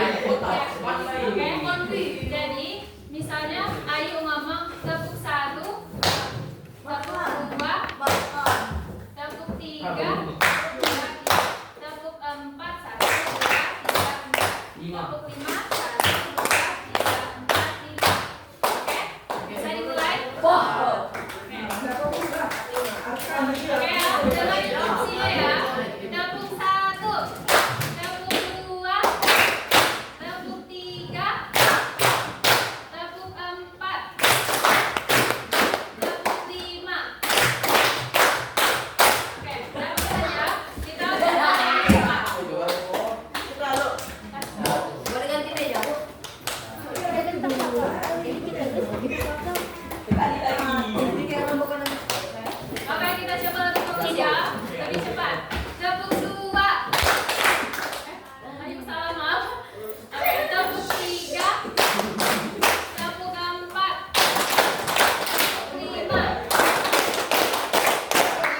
Oke. Jadi misalnya Ayu ngomong tepuk 1, tepuk 2, tepuk 3, tepuk 4, 1, 2, 3, 4, tepuk 5, 1, 2, 3, 4, 5. Oke? Bisa dimulai? Oke, dengan instruksinya ya. Tepuk 1, tepuk 2, tepuk 3, tepuk 4, tepuk 5. Oke, berapa saja? Kita udah Boleh ganti meja, Bu? Oke, kita coba lebih kemudian, lebih cepat. Tepuk 2. Ayo salah, maaf. Oke, tepuk 3. Tepuk 4. Tepuk 5.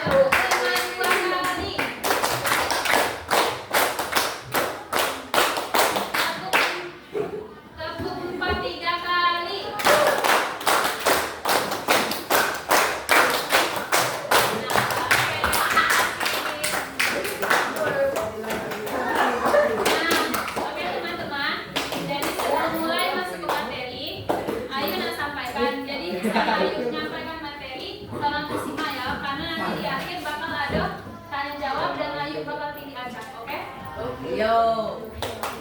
Tepuk 2 kali. Tepuk 4 3 kali. Oke teman-teman, jadi sebelum mulai masuk ke materi, Ayu nak sampaikan. Jadi setelah Ayu menyampaikan materi, tolong disimak ya, karena nanti di akhir bakal ada tanya jawab dan Ayu bakal pilih acak, oke? Yo.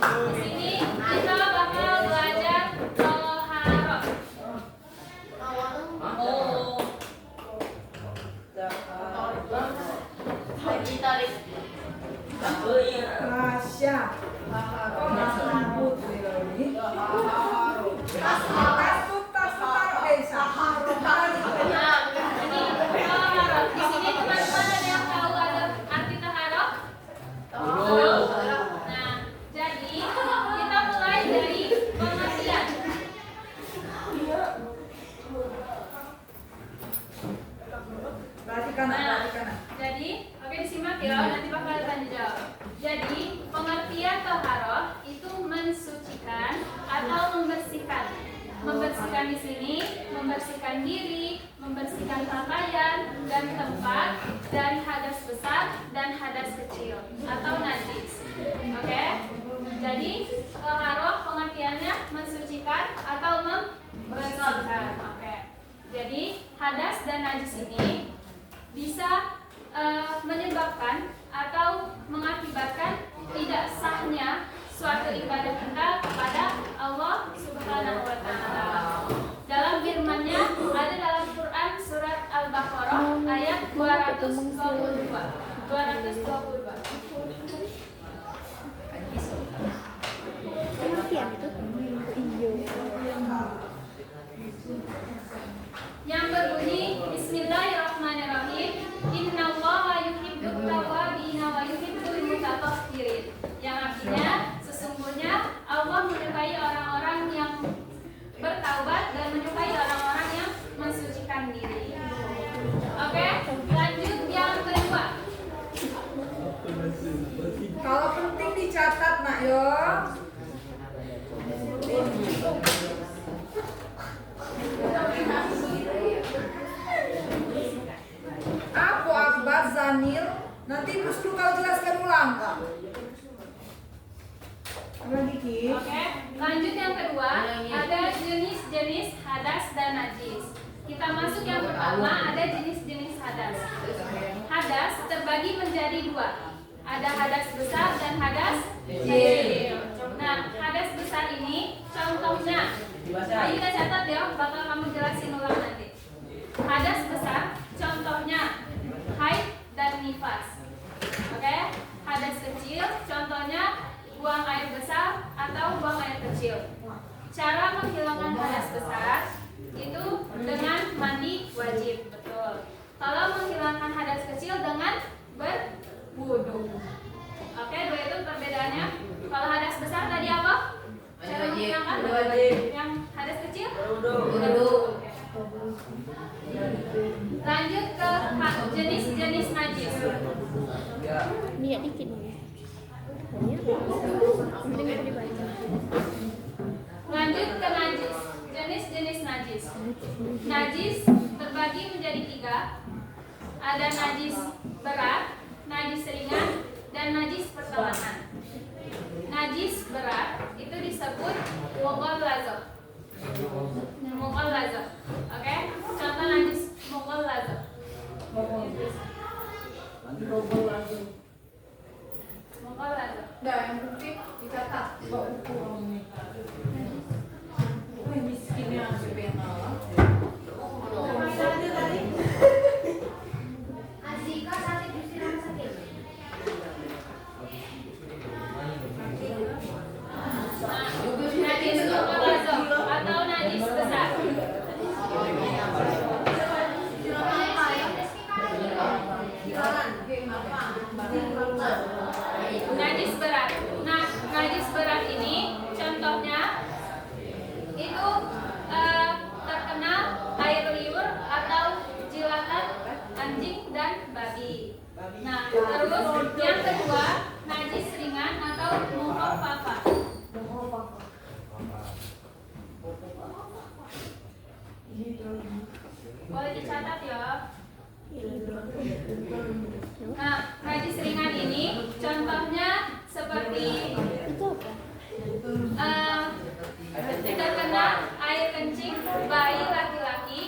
Di sini kita bakal belajar toharoh. Tarik. Rasya. Tasuk taruh Jadi toharoh. Di sini teman-teman ada yang tahu ada arti toharoh? Nah, jadi kita mulai dari pengertian. Perhatikan, perhatikan. Jadi, oke disimak ya, nanti bakal tanya jawab. Jadi, pengertian toharoh itu mensucikan atau membersihkan. Membersihkan di sini, membersihkan diri, membersihkan pakaian dan tempat dari hadas besar dan hadas kecil atau najis. Oke? Jadi, toharoh pengertiannya mensucikan atau membersihkan. Oke. Jadi, hadas dan najis ini bisa menyebabkan atau mengakibatkan tidak sahnya suatu ibadah kita kepada Allah Subhanahu wa taala. Dalam firman-Nya ada dalam Quran surat Al-Baqarah ayat 222. 222. Yang berbunyi Bismillahirrahmanirrahim. Innallaha yuhibbut tawwabina wa yuhibbul mutatahhirin. Yang artinya sesungguhnya Allah menyukai orang-orang yang bertaubat dan menyukai orang-orang yang mensucikan diri. Oke, lanjut yang kedua. Kalau penting dicatat nak yo. Aku Akbar Zanil. Nanti Busru kalau jelaskan ulang. Lagi Ki. Oke, lanjut yang kedua. Ada jenis-jenis hadas dan najis. Kita masuk yang pertama, ada jenis-jenis hadas. Hadas terbagi menjadi dua. Ada hadas besar dan hadas kecil. Nah, hadas besar ini contohnya. Ayo kita catat ya, bakal kamu jelasin ulang nanti. Hadas besar contohnya haid dan nifas. Oke, hadas kecil contohnya buang air besar atau buang air kecil. Cara menghilangkan hadas besar itu dengan mandi wajib, betul. Kalau menghilangkan hadas kecil dengan berwudu. Oke, dua itu perbedaannya. Kalau hadas besar tadi apa? Cara menghilangkan yang hadas kecil? Berwudu. Lanjut ke jenis-jenis najis. Lihat dikit nih. Penting dibaca. ada najis berat, najis ringan, dan najis pertengahan. Najis berat itu disebut mughallazah. Mughallazah. Oke? Contoh najis mughallazah. Mughallazah. Nah, yang penting dicatat bawa ukuran. Wih, miskinnya si pena. Azika sakit disiram sakit. Najis mughallazah atau najis besar. Najis berat. Nah, najis berat ini contohnya itu terkenal air liur atau jilatan anjing dan babi. Nah, terus yang kedua najis ringan atau mukhaffafa. Boleh dicatat ya. Nah, najis ringan ini contohnya seperti terkena air kencing bayi laki-laki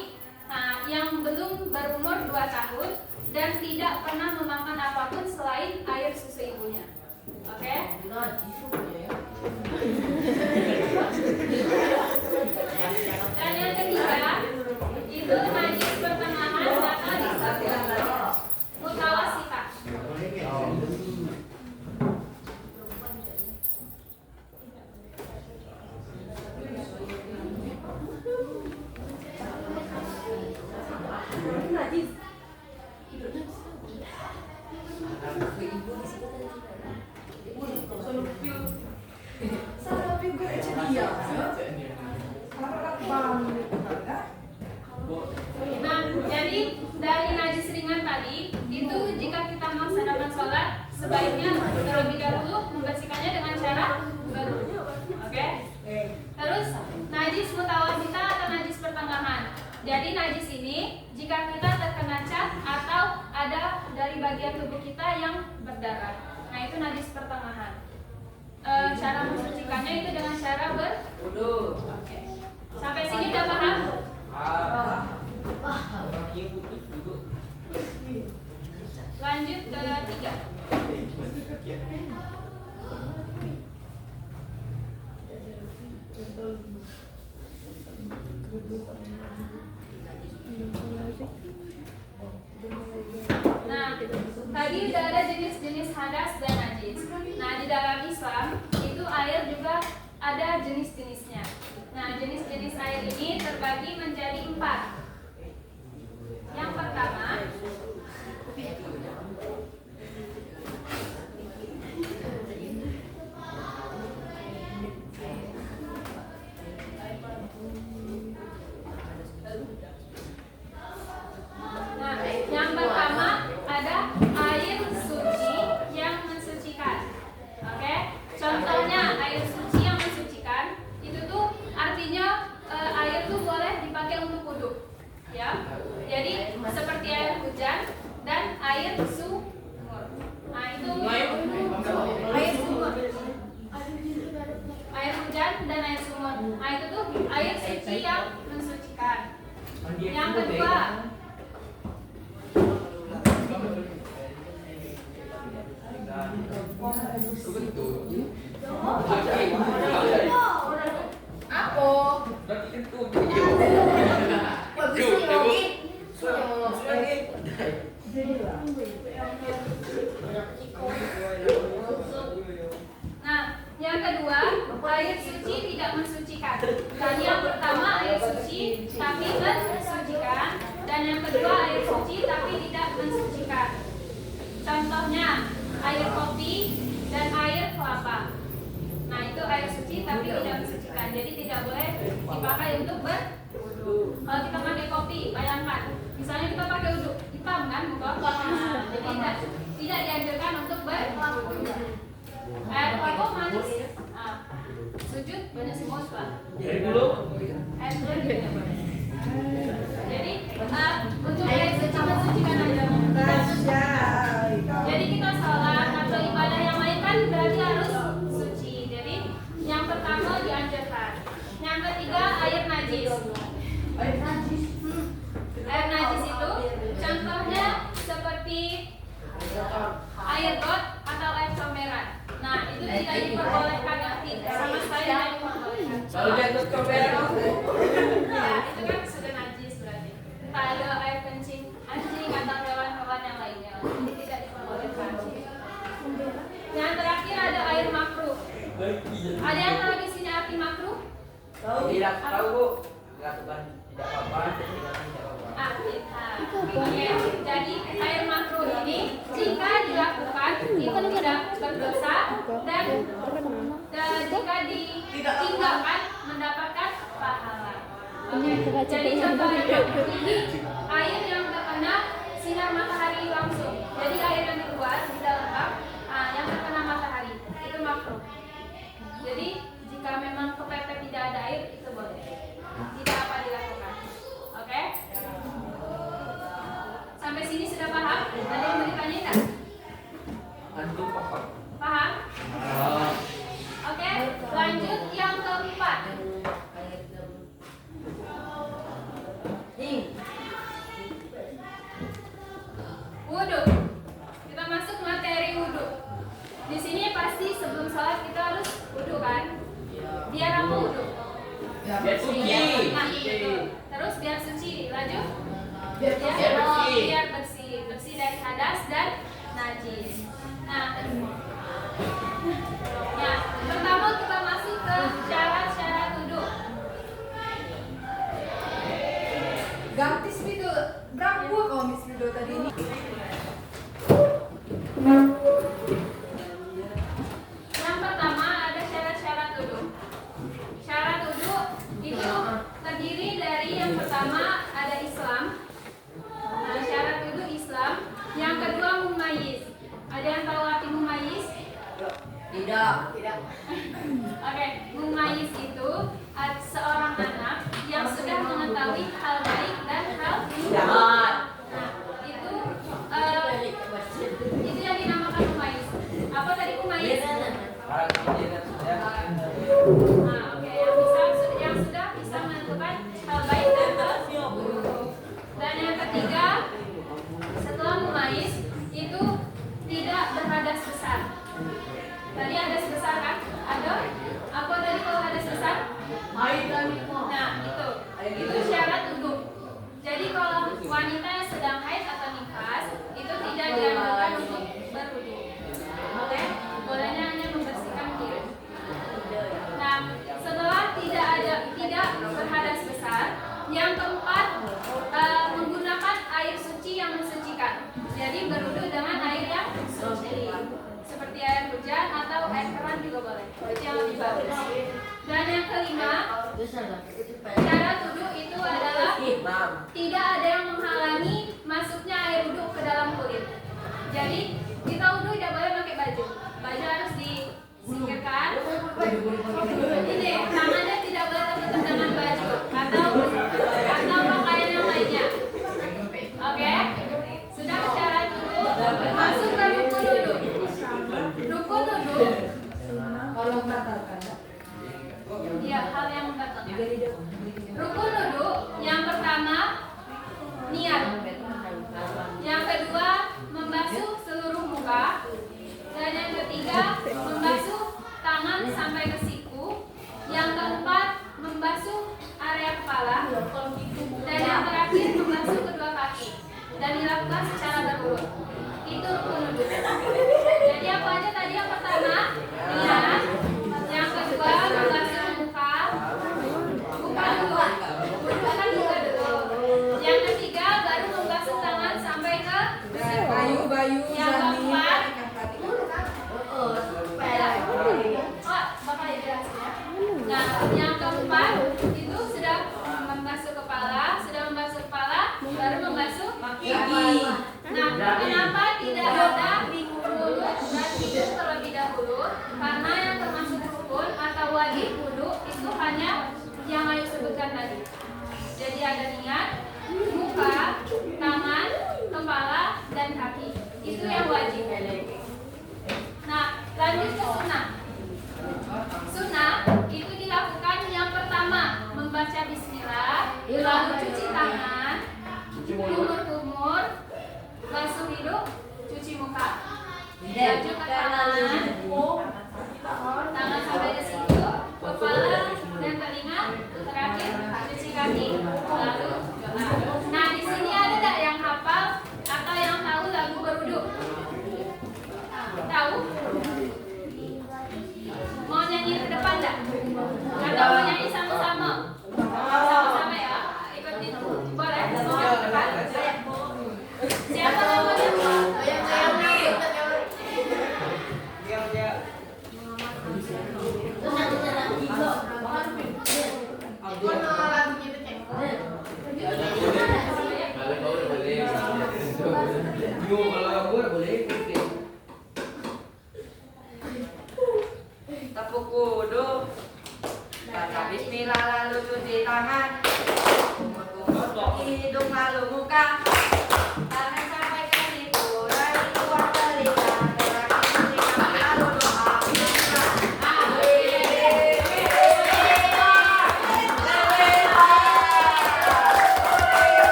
yang belum berumur 2 tahun dan tidak pernah memakan apapun selain air susu ibunya. Oke? Dan yang ketiga itu najis pertengahan atau disebut mutawasitah. Nah, jadi dari najis ringan tadi itu jika kita melaksanakan sholat sebaiknya terlebih dahulu membersihkannya dengan cara berwudu. Oke? Terus najis mutawasitah atau najis pertengahan. Jadi najis ini jika kita terkena cat atau ada dari bagian tubuh kita yang berdarah. Nah, itu najis pertengahan. Cara mensucikannya itu dengan cara berwudu. Oke. Sampai sini udah paham? Lanjut ke 3. Nah, tadi udah ada jenis-jenis hadas dan najis. Nah, di dalam Islam itu air juga ada jenis-jenisnya. Nah, jenis-jenis air ini terbagi menjadi 4. Yang pertama, ada air suci yang mensucikan. Oke? Contohnya air suci yang mensucikan itu tuh artinya air tuh boleh dipakai untuk wudu. Ya. Jadi seperti air hujan dan air sumur. Nah, itu air sumur. Air hujan dan air sumur. Nah, itu tuh air suci yang mensucikan. Yang kedua, nah, yang kedua, air suci tidak mensucikan. Dan yang pertama air suci tapi mensucikan, dan yang kedua air suci tapi tidak mensucikan. Contohnya air kopi dan air kelapa. Nah, itu air suci tapi tidak mensucikan. Jadi tidak boleh dipakai untuk berwudu. Kalau kita pakai kopi, bayangkan, misalnya kita pakai wudu, hitam kan muka? Nah, jadi tidak dianjurkan untuk berwudu. Air kelapa manis. Nah, sujud banyak semua pak. Air dulu juga boleh. Jadi untuk air suci mensucikan aja. Jadi kita sholat atau ibadah yang lain kan berarti harus suci. Jadi yang pertama dianjurkan. Yang ketiga air najis. Air najis itu contohnya seperti air got atau air comberan. Nah itu tidak diperbolehkan nanti sama sekali tidak diperbolehkan. Kalau jatuh comberan Ya itu kan sudah najis berarti. Entah ada air kencing anjing atau hewan-hewan yang lainnya. Ini tidak diperbolehkan. Yang terakhir ada air makruh. Ada yang tahu di sini arti makruh? Tidak tahu Bu. Lakukan tidak apa-apa, tidak apa-apa. Oke. Jadi air makruh ini jika dilakukan itu tidak berdosa dan jika ditinggalkan mendapatkan pahala. Oke. Jadi contoh air makruh ini air yang terkena sinar matahari langsung. Jadi air yang keluar tidak lengkap, yang terkena matahari itu makruh. Jadi jika memang kepepet tidak ada air itu boleh. Tidak apa dilakukan. Oke? Sampai sini sudah paham? Ada yang mau ditanya enggak? Antum paham? Paham? Oke, lanjut yang keempat. Wudhu. Kita masuk materi wudhu. Di sini pasti sebelum sholat kita harus wudhu kan? Biar apa wudhu? Biar suci. Nah, itu. Terus biar suci. Lanjut. Biar bersih. Biar bersih. Bersih dari hadas dan najis. Nah, ya, pertama kita masuk ke syarat-syarat wudhu. Ganti video berapa kalau Miss video tadi ini? Yang pertama ada syarat-syarat wudhu. Syarat wudhu itu terdiri dari yang pertama ada Islam. Nah, syarat wudhu Islam. Yang kedua mumayyiz. Ada yang tahu arti mumayyiz? Tidak. Oke, mumayyiz itu seorang anak yang sudah mengetahui hal baik dan hal Jahat. Nah, itu yang dinamakan mumayyiz. Apa tadi mumayyiz? Orang ini sudah. Nah, oke, yang sudah bisa menentukan hal baik dan hal buruk. Dan yang ketiga, setelah mumayyiz itu tidak berhadas besar. Tadi hadas besar kan? Ada? Apa tadi kalau hadas besar? Nah, itu syarat wudhu. Jadi kalau wanita yang sedang haid atau nifas itu tidak dianjurkan untuk berwudhu. Oke? Bolehnya hanya membersihkan diri. Nah, setelah tidak berhadas besar, yang keempat menggunakan air suci yang mensucikan. Jadi berwudhu dengan air yang suci, seperti air hujan atau air keran juga boleh. Itu yang lebih bagus. Dan yang kelima, syarat wudhu itu adalah tidak ada yang menghalangi masuknya air wudhu ke dalam kulit. Jadi kita wudhu tidak boleh pakai baju. Baju harus disingkirkan. Ini tangannya tidak boleh tertutup dengan baju atau pakaian yang lainnya. Oke? Sudah syarat wudhu. Masuk ke rukun wudhu. Rukun wudhu. Kalau membatalkan. Ya, hal yang membatalkan. Rukun wudhu yang pertama niat. Yang kedua membasuh seluruh muka. Dan yang ketiga membasuh tangan sampai ke siku. Yang keempat membasuh area kepala. Dan yang terakhir membasuh kedua kaki. Dan dilakukan secara berurut. Itu rukun wudhu. Jadi apa aja tadi? Yang pertama niat. Yang kedua membasuh muka. Bukan dulu. Wudhu kan juga dulu. Yang ketiga baru membasuh tangan sampai ke siku. Bayu, Yang keempat Zani. Bapak jelasin ya. Nah, yang keempat itu sudah membasuh kepala, baru membasuh gigi. Nah, kenapa tidak ada mulut dan hidung terlebih dahulu? Karena yang termasuk rukun atau wajib wudhu itu hanya yang Ayu sebutkan tadi. Jadi ada niat, muka, tangan, kepala, dan lalu cuci tangan, Cuci mulut. kumur-kumur, basuh hidung, cuci muka. Baju ke tangan, tangan sampai ke situ, kepala dan telinga, terakhir cuci kaki, lalu doa. Nah di sini ada nggak yang hafal atau yang tahu lagu berwudu? Tahu? Mau nyanyi ke depan nggak? Atau mau nyanyi sama-sama? Sama-sama ya, ikutin. Boleh? Mau ke depan? Siapa namanya? Tepuk kudu, baca bismillah lalu cuci tangan, kumur-kumur hidung lalu muka, tangan sampai ke situ dari luar telinga, terakhir cuci kaki lalu doa.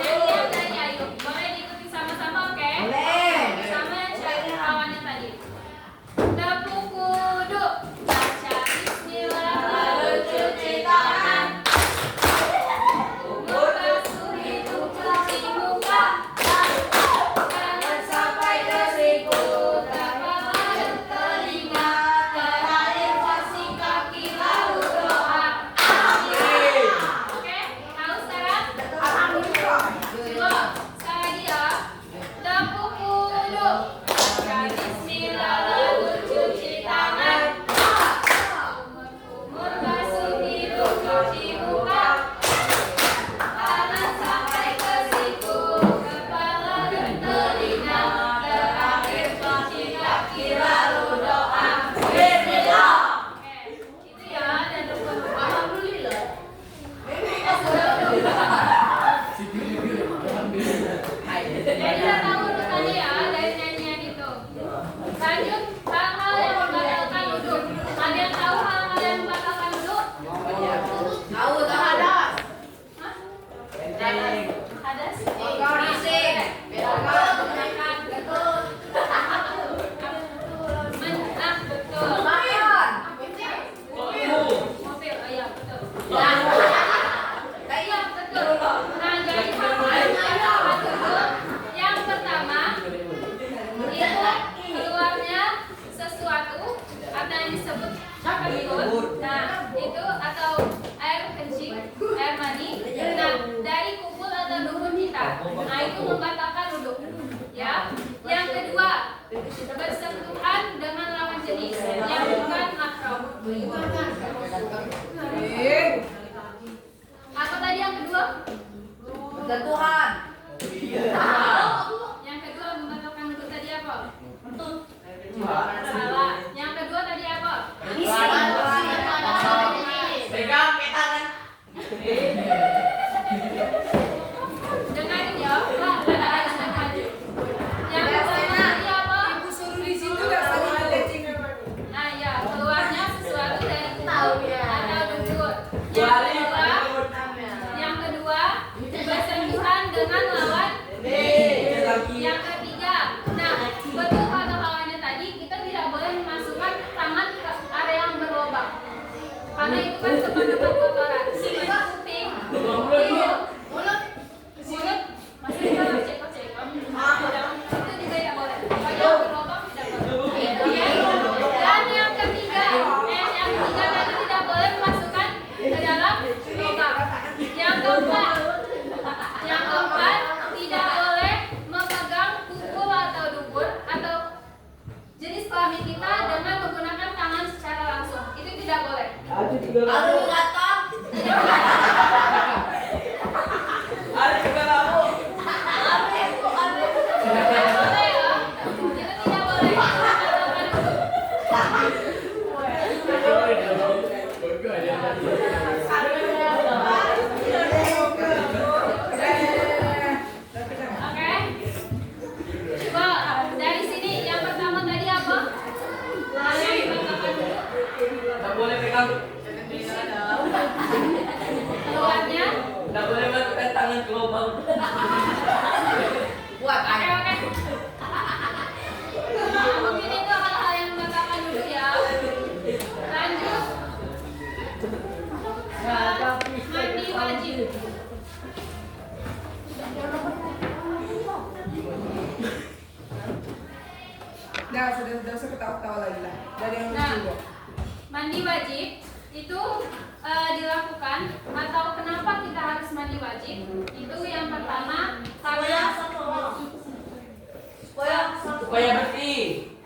Nyanyian dari Ayu. Boleh diikuti sama-sama, oke? Sama yang cari kawannya tadi. Tepuk kudu, baca bismillah lalu cuci tangan. Kumur basuh hidung, cuci muka. Tangan sampai ke siku, kepala dan telinga. Terakhir cuci kaki lalu doa. Amin. Oke, tahu sekarang? Coba sekali lagi ya. Tepuk kudu, baca bismillah lalu cuci tangan. Kumur basuh hidung, cuci muka. Tangan sampai ke siku, kepala dan telinga. Terakhir cuci kaki lalu doa. Bismillah. Oke, itu ya dan lupa-lupa. Alhamdulillah. Jadi udah tahu urutannya ya dari nyanyian itu. Lanjut hal-hal yang membatalkan wudhu. Ada yang tahu hal-hal yang membatalkan wudhu? Tahu tak ada? Hah? Kencing. Hadas? Bising. Makan. Betul. Betul. Mobil. Oh iya betul. Iya betul. Nah jadi hal-hal yang pertama itu keluarnya sesuatu atau yang disebut kentut. Nah itu atau air kencing, air mani. Nah dari kumpul atau dubur kita. Nah itu membatalkan wudhu. Ya. Yang kedua bersentuhan dengan lawan jenis yang bukan mahram. Apa tadi yang kedua? Sentuhan. Yang kedua membatalkan wudhu tadi apa? Salah. Yang kedua tadi apa? Pegang ke tangan. Dengarin ya. Ada maju. Yang kedua tadi apa? Ibu suruh di situ nggak saling kencing. Nah ya keluarnya sesuatu dari kumpul atau dubur. Yang kedua bersentuhan dengan lawan. Yang ketiga, nah betul kata kawannya tadi kita tidak boleh memasukkan tangan ke area yang berlubang karena itu kan tempat-tempat kotoran. Kuping, hidung, mulut, masih bisa cek-cek. Itu juga tidak boleh. Kalau yang berlubang tidak boleh. Dan yang ketiga tadi tidak boleh memasukkan ke dalam lubang. Yang keempat tidak boleh memegang kumpul atau dubur atau jenis kelamin kita dengan menggunakan tangan secara langsung. Itu tidak boleh. Aduh gatal. Ada juga kamu. Tidak boleh ya. Itu tidak boleh. Oke. Coba dari sini yang pertama tadi apa? Nah, sudah usah ketawa-ketawa lagi lah. Dari yang Nah, lucu. mandi wajib itu dilakukan atau kenapa kita harus mandi wajib? Itu yang pertama karena Supaya bersih.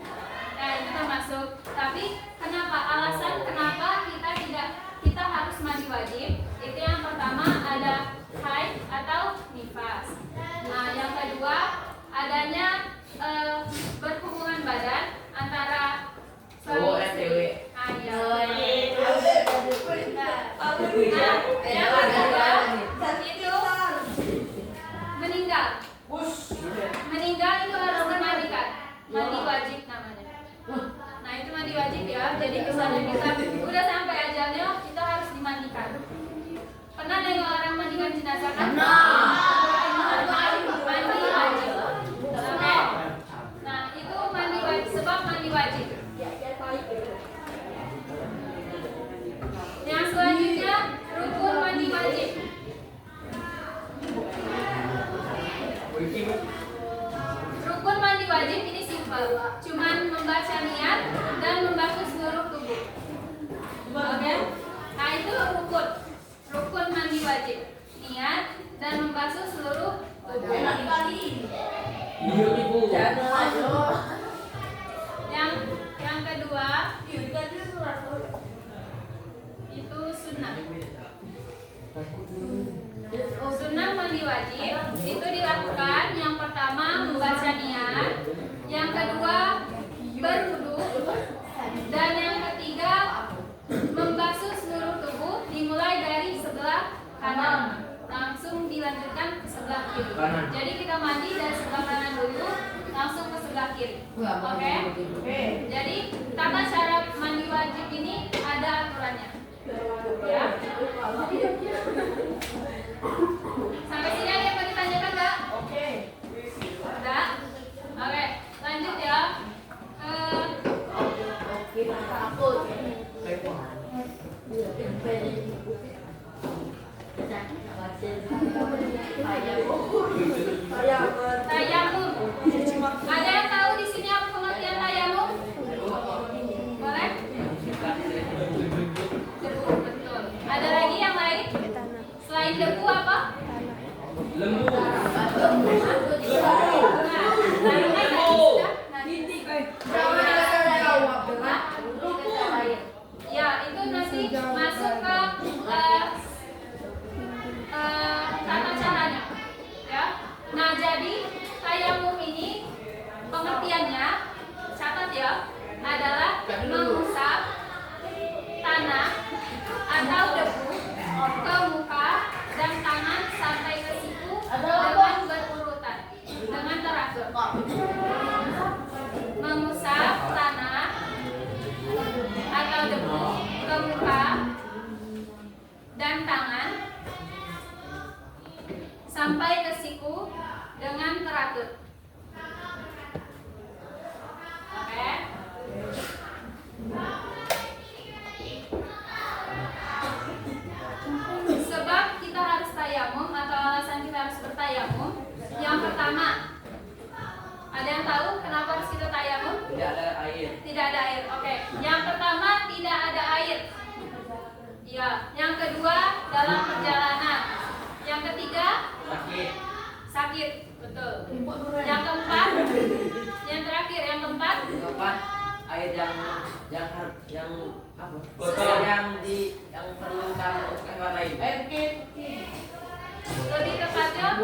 kita masuk. Tapi kenapa? Alasan kenapa kita harus mandi wajib? Itu yang pertama ada haid atau nifas. Nah, yang kedua adanya berhubungan badan antara Cowok dan cewek. Ah, iya. Meninggal. Meninggal itu harus dimandikan. Mandi wajib namanya. Nah, itu mandi wajib ya. Jadi misalnya kita udah sampai ajalnya, kita harus dimandikan. Pernah nengok orang mandikan jenazah kan? Mandi wajib. Oke. Nah, itu mandi wajib, sebab mandi wajib. Yang selanjutnya rukun mandi wajib. Rukun mandi wajib ini simpel, cuman membaca niat dan membasuh seluruh tubuh. Oke? Nah, itu rukun mandi wajib, niat dan membasuh seluruh tubuh. Iya ibu. Yang kedua itu sunnah. Sunnah mandi wajib itu dilakukan yang pertama membaca niat, yang kedua berwudu, dan yang ketiga membasuh seluruh tubuh dimulai dari sebelah kanan langsung dilanjutkan ke sebelah kiri. Jadi kita mandi dari sebelah kanan dulu langsung ke sebelah kiri. Oke? Jadi tata cara mandi wajib ini ada aturannya. Ya. Sampai sini ada yang mau ditanyakan nggak? Udah? Oke, lanjut ya. Tayamum. Ada yang tahu di sini apa pengertian tayamum? Boleh? Debu, betul. Ada lagi yang lain? Selain debu apa? Lembu. Ya, itu nanti masuk ke tata caranya. Ya. Nah, jadi tayamum ini pengertiannya, catat ya, adalah mengusap tanah atau debu ke muka dan tangan sampai ke siku dengan berurutan, dengan teratur. Mengusap tanah atau debu ke muka dan tangan sampai ke siku dengan teratur. Oke? Sebab kita harus tayamum atau alasan kita harus bertayamum. Yang pertama, ada yang tahu kenapa harus kita tayamum? Tidak ada air. Tidak ada air. Oke. Yang pertama, tidak ada air. Ya. Yang kedua, dalam perjalanan. Yang ketiga, sakit. Betul. Yang keempat, yang terakhir, yang keempat, Air yang apa? Kotor. yang perlu kalau hewan lain. lebih tepatnya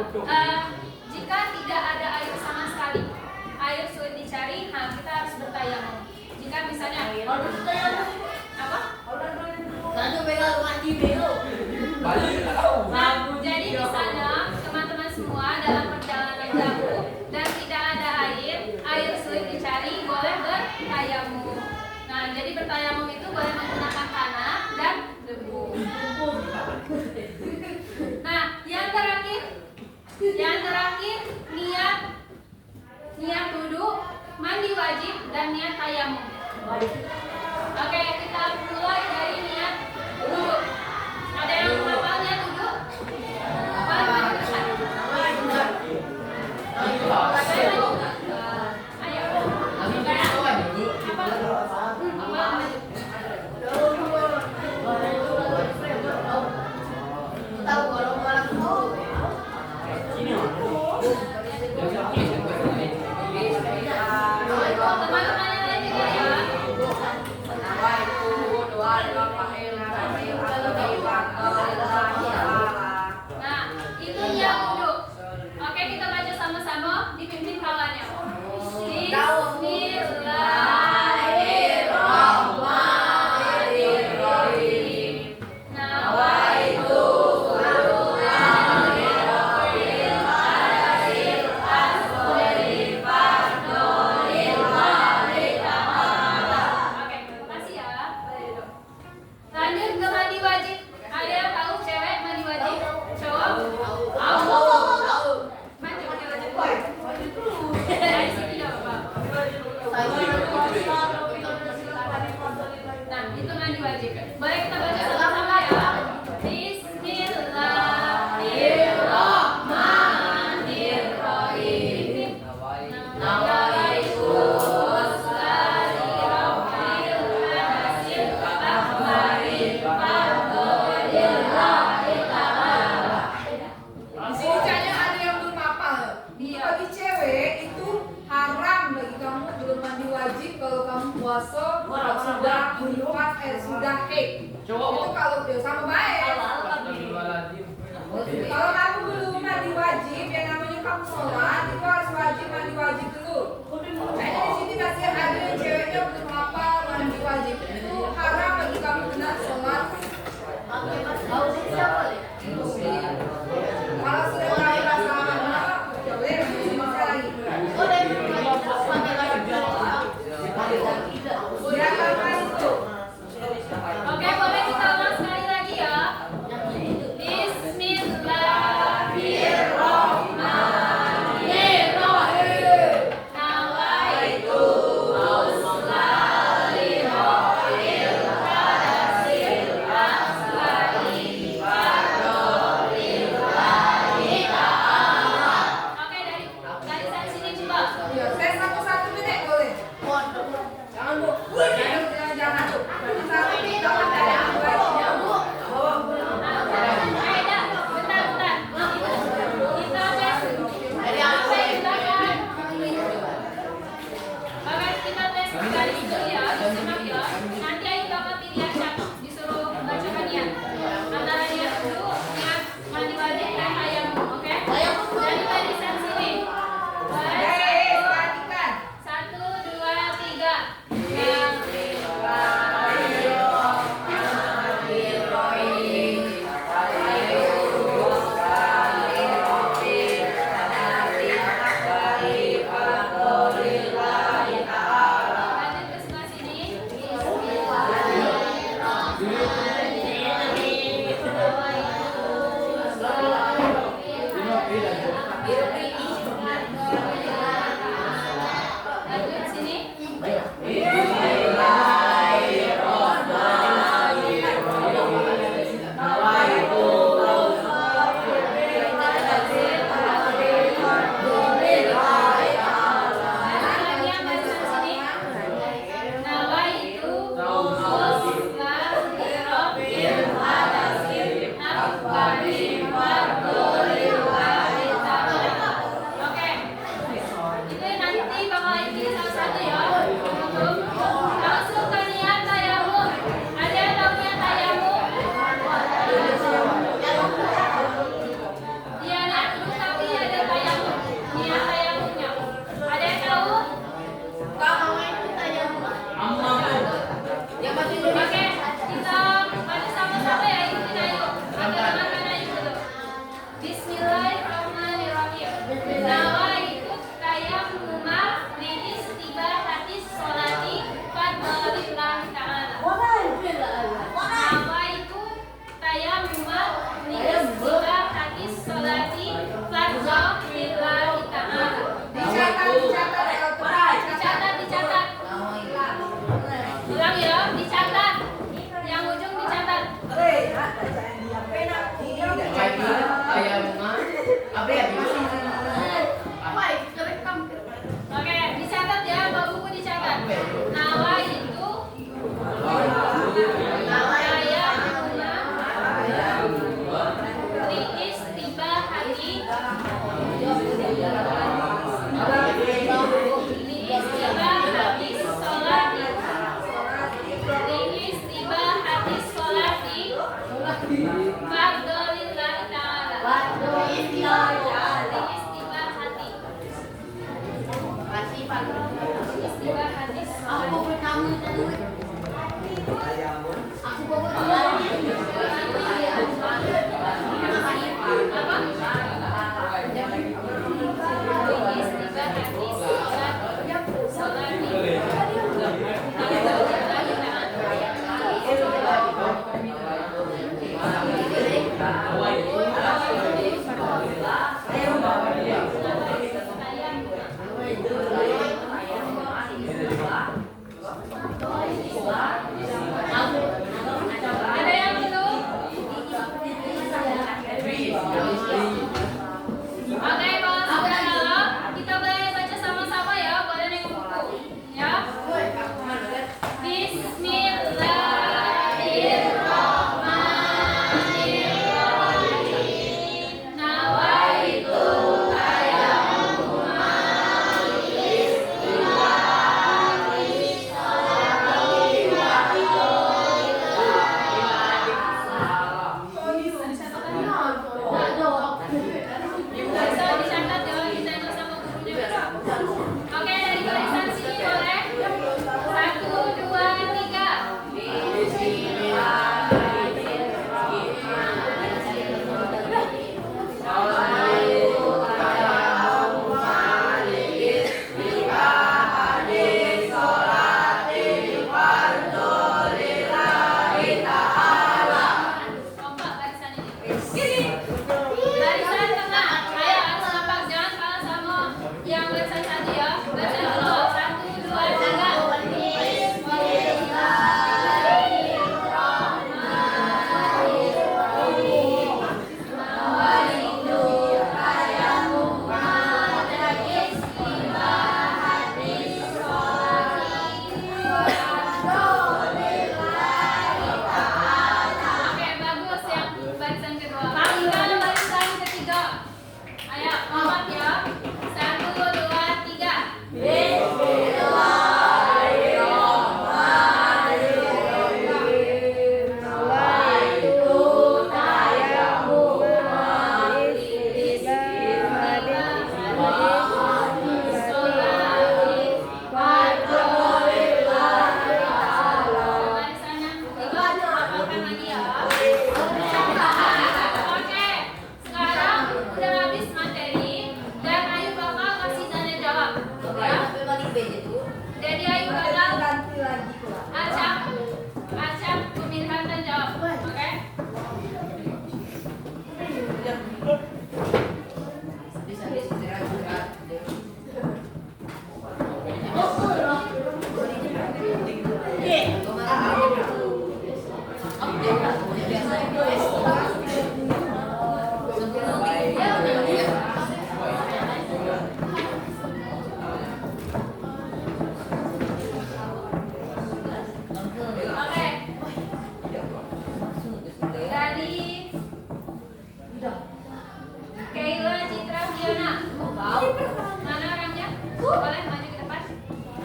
jika tidak ada air sama sekali, air sulit dicari, nah kita harus bertayamum. Jika misalnya apa? Balik tahu. Nah, jadi misalnya teman-teman semua dalam perjalanan jauh dan tidak ada air sulit dicari, boleh bertayamum. Nah, jadi bertayamum itu boleh menggunakan tanah dan debu. Nah, yang terakhir niat wudu, mandi wajib dan niat tayamum. Oke, kita mulai dari niat wudu. Ada yang hafal niat wudu? Boleh maju ke depan. Ayo. Boleh kita baca sama-sama ya. Bismillahirrahmanirrahim. Nawaitu wassalirofil hadasil akbari fardolillahi ta'ala. Di sini Canya ada yang belum hafal. Bagi cewek itu haram bagi kamu belum mandi wajib kalau kamu puasa sudah sudah haid. Itu kalau dia sama baik. Kalau kamu belum mandi wajib, yang namanya kamu sholat itu harus wajib mandi wajib dulu. Kayaknya di sini masih ada yang ceweknya belum hafal mandi wajib. Itu haram bagi kamu kena sholat. Kalau sudah tahu rasa boleh bisa lagi. Silakan masuk. Oke, boleh kita ulang sekali lagi ya. Bismillahirrahmanirrahim. Nawaitu wassalirofil hadasil akbari fardolillahi ta'ala. Oke, dari sana sini coba. Ya, saya satu-satu nih boleh. Jangan bu, jangan. Satu kita ada yang baik. Nanti ayo bapak pilih aja, disuruh bacakan ya. Antara dia dulu yang mandi wajib dan tayamum, oke? Dari barisan sini. Satu, dua, tiga. Lanjut ke sebelah sini. Lanjut sini. Lagi yang barisan sini. Nawaitu wassalirofil hadasil akbari fardolillahi ta'ala. Oke. Itu nanti bakal ini salah satu ya. Langsung ke niat tayamum. Ada yang tahu niat tayamum? Iya, niat dulu tapi ada tayamum. Niat tayamumnya. Ada yang tahu? Oke, kita baca sama-sama ya, ikutin ayo. Makan ayo dulu. Bismillahirrahmanirrahim. Nawaitu tayammuma li istibahatis sholati fardolillahi ta'ala. Nawaitu tayammuma li istibahatis sholati fardolillahi ta'ala. Dicatat. Ulang ya, dicatat. Yang ujung dicatat. Oke, dicatat ya, bawa buku dicatat. Nawaitu tayammuma li istibahati fardolillahi ta'ala. Istibahati.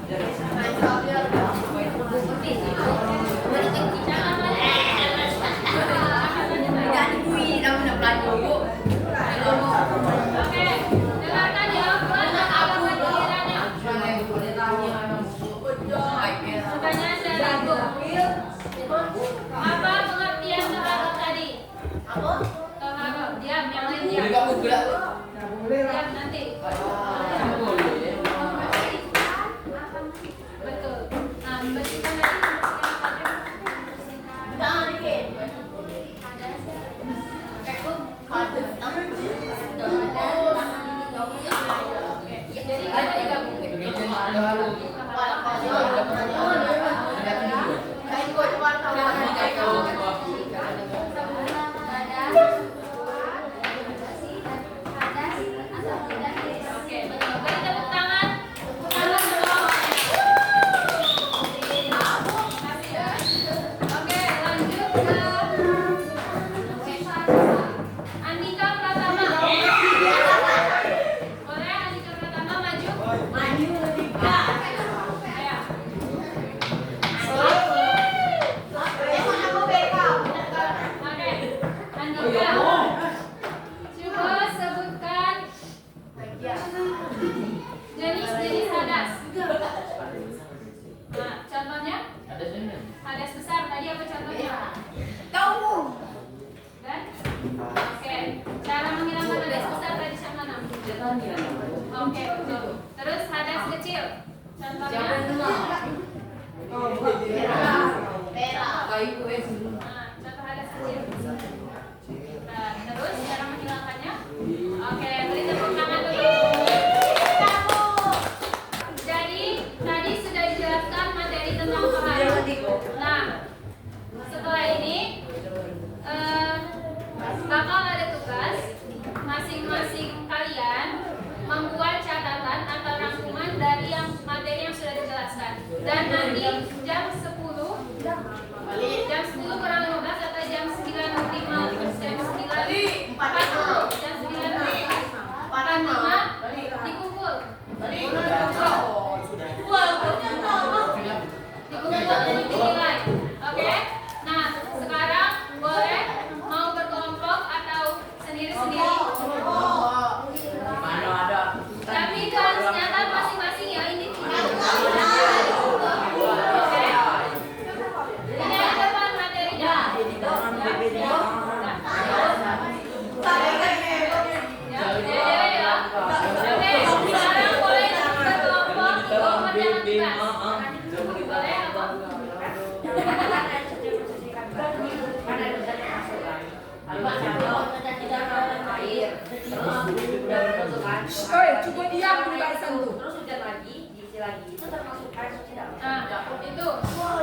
Oke, dengarkan ya, buat halaman gilirannya. Pertanyaan dari Ibu. Apa pengertian taharuk tadi? Taharuk, diam, yang lain diam. Diam nanti. Betul. Nah, bersihkan lagi. Jadi kita digabung. Oke, betul. Beri tepuk tangan. Tangan bawahnya. Oke, lanjut ke Andika Pratama. Boleh Andika Pratama maju? Ayo. Oke, Andika. Coba sebutkan jenis-jenis hadas. Nah, contohnya hadas besar tadi apa contohnya? Dan oke, cara menghilangkan hadas besar tadi yang mana? Oke, betul. Terus hadas kecil. Contohnya? Nah, contoh hadas kecil. Nah, terus cara menghilangkannya? Oke, beri tepuk tangan dulu. Jadi, tadi sudah dijelaskan materi tentang taharuk. Nah, setelah ini bakal ada tugas masing-masing kalian membuat catatan atau rangkuman dari materi yang sudah dijelaskan. Dan nanti jam 10 kurang 15 atau jam 9.45 dikumpul. Dikumpul untuk dinilai. Oke? Nah, sekarang boleh mau berkelompok atau sendiri-sendiri. Tapi harus nyatat masing-masing ya, individu. Oke? Ini yang depan materinya. Oke, sekarang boleh berkelompok mengerjakan tugas. Boleh apa? Oi, cukup diam dulu barisan tuh. Terus hujan lagi, diisi lagi. Itu termasuk air suci tidak? Nah, itu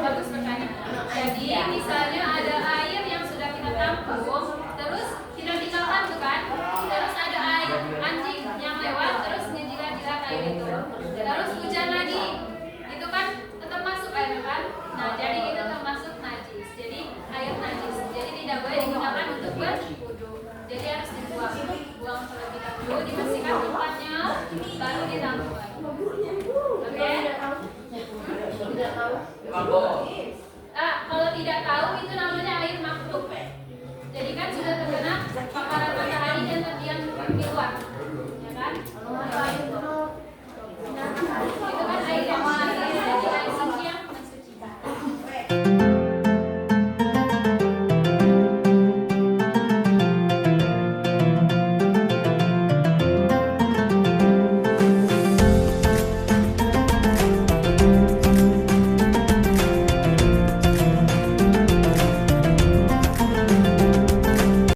bagus pertanyaan. Jadi misalnya ada air yang sudah kita tampung, terus kita tinggalkan tuh kan, terus ada air anjing yang lewat, terus ngejilat-jilat air itu, terus hujan lagi, itu kan tetap masuk air kan? Nah, jadi itu termasuk najis. Jadi air najis. Jadi tidak boleh digunakan untuk berwudu. Jadi harus dibuang terlebih dahulu, dibersihkan tempatnya, baru ditampung.